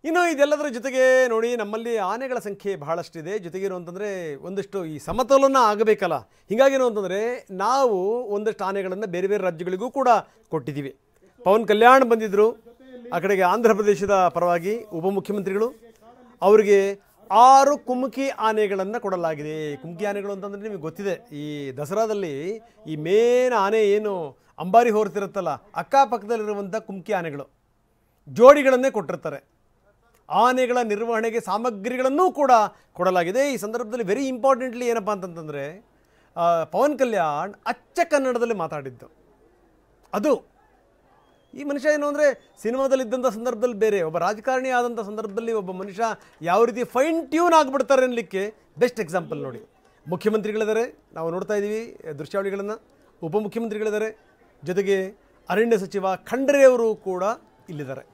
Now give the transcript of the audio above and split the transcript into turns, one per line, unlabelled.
ಇನ್ನು ಇದೆಲ್ಲದರ ಜೊತೆಗೆ ನೋಡಿ ನಮ್ಮಲ್ಲಿ ಆನೆಗಳ ಸಂಖ್ಯೆ ಬಹಳಷ್ಟಿದೆ. ಜೊತೆಗೇನು ಅಂತಂದರೆ ಒಂದಷ್ಟು ಈ ಸಮತೋಲನ ಆಗಬೇಕಲ್ಲ. ಹೀಗಾಗೇನು ಅಂತಂದರೆ ನಾವು ಒಂದಷ್ಟು ಆನೆಗಳನ್ನು ಬೇರೆ ಬೇರೆ ರಾಜ್ಯಗಳಿಗೂ ಕೂಡ ಕೊಟ್ಟಿದ್ದೀವಿ. ಪವನ್ ಕಲ್ಯಾಣ್ ಬಂದಿದ್ದರು, ಆ ಕಡೆಗೆ ಆಂಧ್ರ ಪ್ರದೇಶದ ಪರವಾಗಿ ಉಪಮುಖ್ಯಮಂತ್ರಿಗಳು. ಅವರಿಗೆ 6 ಕುಮ್ಕಿ ಆನೆಗಳನ್ನು ಕೊಡಲಾಗಿದೆ. ಕುಮ್ಕಿ ಆನೆಗಳು ಅಂತಂದರೆ ನಿಮಗೆ ಗೊತ್ತಿದೆ, ಈ ದಸರಾದಲ್ಲಿ ಈ ಮೇನ್ ಆನೆ ಏನು ಅಂಬಾರಿ ಹೊರತಿರುತ್ತಲ್ಲ, ಅಕ್ಕಪಕ್ಕದಲ್ಲಿರುವಂಥ ಕುಮ್ಕಿ ಆನೆಗಳು ಜೋಡಿಗಳನ್ನೇ ಕೊಟ್ಟಿರ್ತಾರೆ. ಆನೆಗಳ ನಿರ್ವಹಣೆಗೆ ಸಾಮಗ್ರಿಗಳನ್ನೂ ಕೂಡ ಕೊಡಲಾಗಿದೆ. ಈ ಸಂದರ್ಭದಲ್ಲಿ ವೆರಿ ಇಂಪಾರ್ಟೆಂಟ್ಲಿ ಏನಪ್ಪ ಅಂತಂತಂದರೆ ಪವನ್ ಕಲ್ಯಾಣ್ ಅಚ್ಚ ಕನ್ನಡದಲ್ಲಿ ಮಾತಾಡಿದ್ದು. ಅದು ಈ ಮನುಷ್ಯ ಏನು ಅಂದರೆ ಸಿನಿಮಾದಲ್ಲಿದ್ದಂಥ ಸಂದರ್ಭದಲ್ಲಿ ಬೇರೆ, ಒಬ್ಬ ರಾಜಕಾರಣಿ ಆದಂಥ ಸಂದರ್ಭದಲ್ಲಿ ಒಬ್ಬ ಮನುಷ್ಯ ಯಾವ ರೀತಿ ಫೈನ್ ಟ್ಯೂನ್ ಆಗಿಬಿಡ್ತಾರೆ ಅನ್ನಲಿಕ್ಕೆ ಬೆಸ್ಟ್ ಎಕ್ಸಾಂಪಲ್ ನೋಡಿ. ಮುಖ್ಯಮಂತ್ರಿಗಳಿದ್ದಾರೆ, ನಾವು ನೋಡ್ತಾ ಇದ್ದೀವಿ ದೃಶ್ಯಾವಳಿಗಳನ್ನು. ಉಪಮುಖ್ಯಮಂತ್ರಿಗಳಿದ್ದಾರೆ, ಜೊತೆಗೆ ಅರಣ್ಯ ಸಚಿವ ಖಂಡ್ರೆ ಅವರು ಕೂಡ ಇಲ್ಲಿದ್ದಾರೆ.